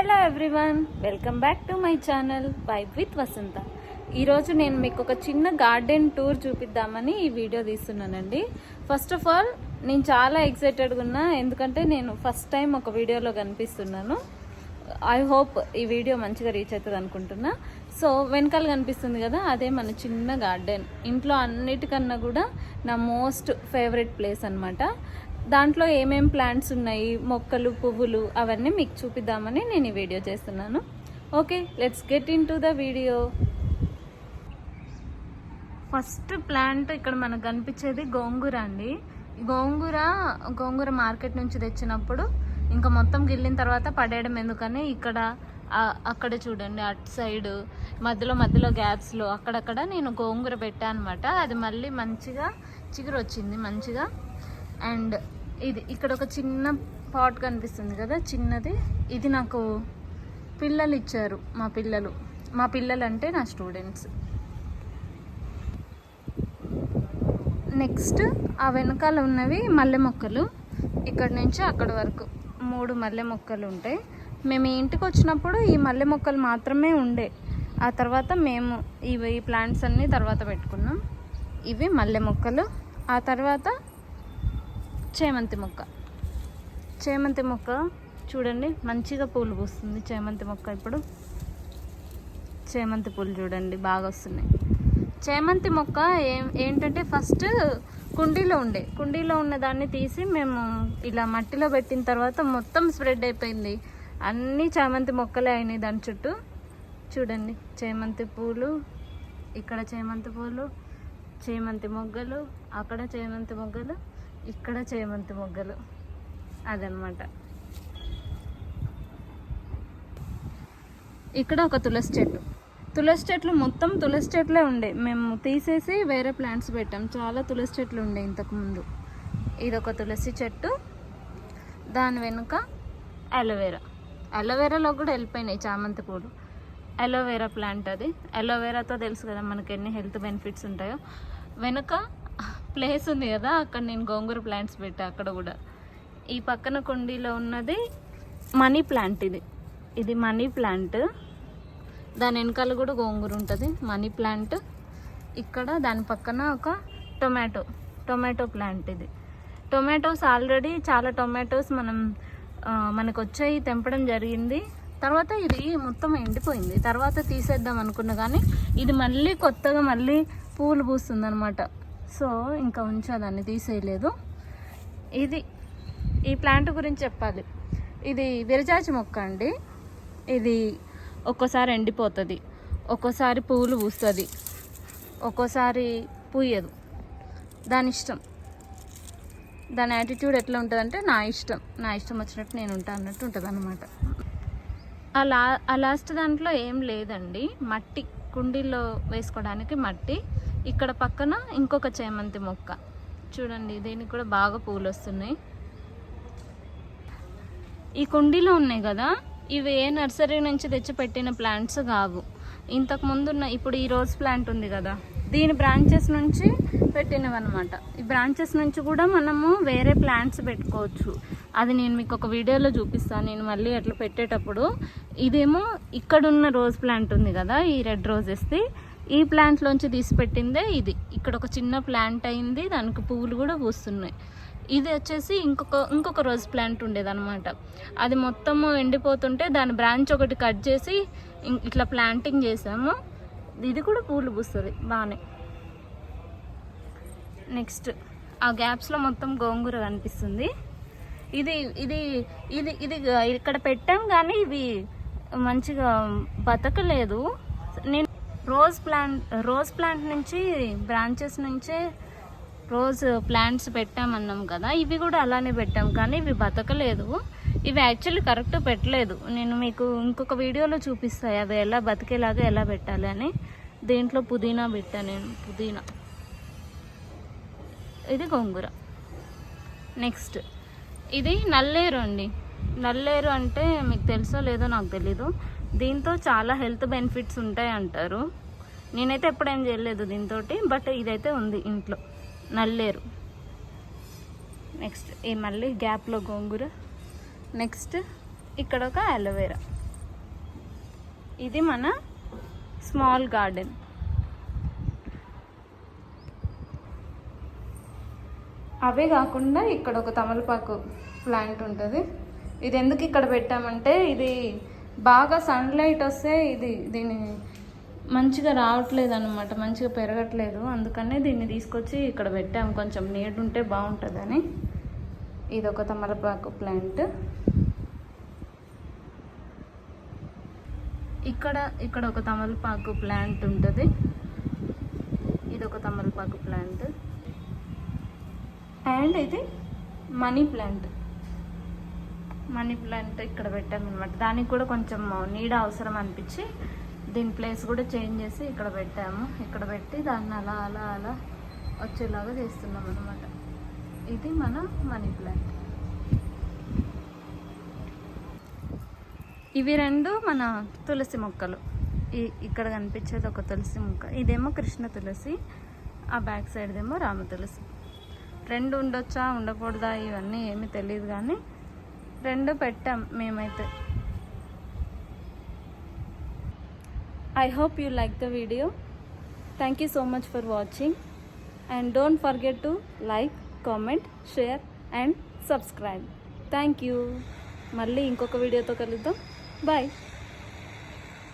Hello everyone, welcome back to my channel vibe with Vasantha. ఈరోజు నేను మీకు ఒక చిన్న గార్డెన్ టూర్ చూపిద్దామని ఈ వీడియో తీస్తున్నానండి. ఫస్ట్ ఆఫ్ ఆల్ నేను చాలా ఎక్సైటెడ్గా ఉన్నా, ఎందుకంటే నేను ఫస్ట్ టైం ఒక వీడియోలో కనిపిస్తున్నాను. ఐ హోప్ ఈ వీడియో మంచిగా రీచ్ అవుతుంది అనుకుంటున్నా. సో వెనకాల కనిపిస్తుంది కదా, అదే మన చిన్న గార్డెన్. ఇంట్లో అన్నిటికన్నా కూడా నా మోస్ట్ ఫేవరెట్ ప్లేస్ అనమాట. దాంట్లో ఏమేం ప్లాంట్స్ ఉన్నాయి, మొక్కలు, పువ్వులు, అవన్నీ మీకు చూపిద్దామని నేను ఈ వీడియో చేస్తున్నాను. Okay, let's get in to the video. First plant ఇక్కడ మనకు కనిపించేది గోంగూర అండి. గోంగూర మార్కెట్ నుంచి తెచ్చినప్పుడు ఇంకా మొత్తం గిల్లిన తర్వాత పడేయడం ఎందుకని ఇక్కడ అక్కడ చూడండి, అటు సైడ్ మధ్యలో గ్యాప్స్లో అక్కడక్కడ నేను గోంగూర పెట్టాను అనమాట. అది మళ్ళీ మంచిగా చిగురు వచ్చింది మంచిగా. అండ్ ఇది ఇక్కడ ఒక చిన్న పాట్ కనిపిస్తుంది కదా, చిన్నది. ఇది నాకు పిల్లలు ఇచ్చారు, మా పిల్లలు అంటే నా స్టూడెంట్స్. నెక్స్ట్ ఆ వెనకాల ఉన్నవి మల్లె మొక్కలు. ఇక్కడ నుంచి అక్కడ వరకు 3 మల్లె మొక్కలు ఉంటాయి. మేము ఈ ఇంటికి వచ్చినప్పుడు ఈ మల్లె మొక్కలు మాత్రమే ఉండే. ఆ తర్వాత మేము ఈ ప్లాంట్స్ అన్నీ తర్వాత పెట్టుకున్నాం. ఇవి మల్లె మొక్కలు. ఆ తర్వాత చేమంతి మొక్క చూడండి, మంచిగా పూలు పూస్తుంది చేమంతి మొక్క. ఇప్పుడు చేమంతి పూలు చూడండి బాగా వస్తున్నాయి. చేమంతి మొక్క ఏంటంటే ఫస్ట్ కుండీలో ఉన్న దాన్ని తీసి మేము ఇలా మట్టిలో పెట్టిన తర్వాత మొత్తం స్ప్రెడ్ అయిపోయింది. అన్నీ చేమంతి మొక్కలే అయినాయి దాని చుట్టూ. చూడండి, చేమంతి పూలు, ఇక్కడ చేమంతి పూలు, చేమంతి మొగ్గలు, అక్కడ చేమంతి మొగ్గలు, ఇక్కడ చేమంతి మొగ్గలు. అదనమాట. ఇక్కడ ఒక తులసి చెట్లు, మొత్తం తులసి చెట్లే ఉండే. మేము తీసేసి వేరే ప్లాంట్స్ పెట్టాం. చాలా తులసి చెట్లు ఉండే ఇంతకుముందు. ఇదొక తులసి చెట్టు, దాని వెనుక అలోవెరాలో కూడా వెళ్ళిపోయినాయి చామంతి పూలు. అలోవెరా ప్లాంట్ అది. అలోవెరాతో తెలుసు కదా మనకి ఎన్ని హెల్త్ బెనిఫిట్స్ ఉంటాయో. వెనుక ప్లేస్ ఉంది కదా, అక్కడ నేను గోంగూర ప్లాంట్స్ పెట్టా. అక్కడ కూడా ఈ పక్కన కుండీలో ఉన్నది మనీ ప్లాంట్. ఇది మనీ ప్లాంట్. దాని వెనకాల కూడా గోంగూర ఉంటుంది, మనీ ప్లాంట్. ఇక్కడ దాని పక్కన ఒక టొమాటో ప్లాంట్. ఇది టొమాటోస్ ఆల్రెడీ చాలా టొమాటోస్ మనకు వచ్చాయి, తెంపడం జరిగింది. తర్వాత ఇది మొత్తం ఎండిపోయింది. తర్వాత తీసేద్దాం అనుకున్నా కానీ ఇది మళ్ళీ కొత్తగా మళ్ళీ పూలు పూస్తుంది అనమాట. సో ఇంకా దాన్ని తీసేయలేదు. ఈ ప్లాంట్ గురించి చెప్పాలి. ఇది విరజాజి మొక్క అండి. ఇది ఒక్కోసారి ఎండిపోతుంది, ఒక్కోసారి పువ్వులు పూస్తుంది, ఒక్కోసారి పూయదు. దాని ఇష్టం, దాని యాటిట్యూడ్ ఎట్లా ఉంటుంది అంటే నా ఇష్టం వచ్చినట్టు నేను ఉంటా అన్నట్టు ఉంటుంది అనమాట. ఆ లాస్ట్ దాంట్లో ఏం లేదండి, మట్టి, కుండీల్లో వేసుకోవడానికి మట్టి. ఇక్కడ పక్కన ఇంకొక చేమంతి మొక్క చూడండి, దీనికి కూడా బాగా పూలు వస్తున్నాయి. ఈ కుండీలో ఉన్నాయి కదా, ఇవి ఏ నర్సరీ నుంచి తెచ్చి పెట్టిన ప్లాంట్స్ కావు. ఇంతకు ముందున్న ఇప్పుడు ఈ రోజ్ ప్లాంట్ ఉంది కదా, దీని బ్రాంచెస్ నుంచి పెట్టినవి అనమాట. ఈ బ్రాంచెస్ నుంచి కూడా మనము వేరే ప్లాంట్స్ పెట్టుకోవచ్చు. అది నేను మీకు ఒక వీడియోలో చూపిస్తాను నేను మళ్ళీ అట్లా పెట్టేటప్పుడు. ఇదేమో ఇక్కడున్న రోజ్ ప్లాంట్ ఉంది కదా, ఈ రెడ్ రోజెస్ది, ఈ ప్లాంట్లోంచి తీసి పెట్టిందే ఇది. ఇక్కడ ఒక చిన్న ప్లాంట్ అయింది, దానికి పువ్వులు కూడా పూస్తున్నాయి. ఇది వచ్చేసి ఇంకొక రోజ్ ప్లాంట్ ఉండేదన్నమాట. అది మొత్తము ఎండిపోతుంటే దాని బ్రాంచ్ ఒకటి కట్ చేసి ఇట్లా ప్లాంటింగ్ చేసాము. ఇది కూడా పూలు పూస్తుంది బాగానే. నెక్స్ట్ ఆ గ్యాప్స్లో మొత్తం గోంగూర కనిపిస్తుంది. ఇది ఇది ఇది ఇది ఇక్కడ పెట్టాం కానీ ఇవి మంచిగా బతకలేదు. నేను రోజ్ ప్లాంట్ నుంచి బ్రాంచెస్ నుంచే రోజ్ ప్లాంట్స్ పెట్టామన్నాం కదా, ఇవి కూడా అలానే పెట్టాం కానీ ఇవి బతకలేదు. ఇవి యాక్చువల్లీ కరెక్ట్ పెట్టలేదు. నేను మీకు ఇంకొక వీడియోలో చూపిస్తాయి అవి ఎలా బతికేలాగా ఎలా పెట్టాలి అని. దీంట్లో పుదీనా పెట్టాను నేను, పుదీనా. ఇది గోంగూర. నెక్స్ట్ ఇది నల్లేరు అండి. నల్లేరు అంటే మీకు తెలుసో లేదో నాకు తెలీదు. దీంతో చాలా హెల్త్ బెనిఫిట్స్ ఉంటాయి అంటారు. నేనైతే ఎప్పుడేం చేయలేదు దీంతో, బట్ ఇదైతే ఉంది ఇంట్లో, నల్లేరు. నెక్స్ట్ ఈ మళ్ళీ గ్యాప్లో గోంగూర. నెక్స్ట్ ఇక్కడ ఒక అలోవెరా. ఇది మన స్మాల్ గార్డెన్. అవే కాకుండా ఇక్కడ ఒక తమలపాకు ప్లాంట్ ఉంటుంది. ఇది ఎందుకు ఇక్కడ పెట్టామంటే ఇది బాగా సన్లైట్ వస్తే దీన్ని మంచిగా రావట్లేదు అనమాట, మంచిగా పెరగట్లేదు. అందుకనే దీన్ని తీసుకొచ్చి ఇక్కడ పెట్టాము, కొంచెం నీడ ఉంటే బాగుంటుందని. ఇది ఒక తమలపాకు ప్లాంట్. ఇక్కడ ఒక తమలపాకు ప్లాంట్ ఉంటుంది. ఇది ఒక తమలపాకు ప్లాంట్. అండ్ ఇది మనీ ప్లాంట్ ఇక్కడ పెట్టామన్నమాట. దానికి కూడా కొంచెం నీడ అవసరం అనిపించి దీని ప్లేస్ కూడా చేంజ్ చేసి ఇక్కడ పెట్టాము. ఇక్కడ పెట్టి దాన్ని అలా అలా అలా వచ్చేలాగా చేస్తున్నాం అన్నమాట. ఇది మన మనీ ప్లాంట్. ఇవి రెండు మన తులసి మొక్కలు. ఇక్కడ కనిపించేది ఒక తులసి మొక్క, ఇదేమో కృష్ణ తులసి, ఆ బ్యాక్ సైడ్దేమో రామ తులసి. రెండు ఉండొచ్చా ఉండకూడదా ఇవన్నీ ఏమీ తెలియదు, కానీ రెండు పెట్టాం మేమైతే. I hope you like the video. Thank you so much for watching, and don't forget to like, comment, share and subscribe. Thank you. మళ్ళీ ఇంకొక వీడియోతో కలుద్దాం. Bye.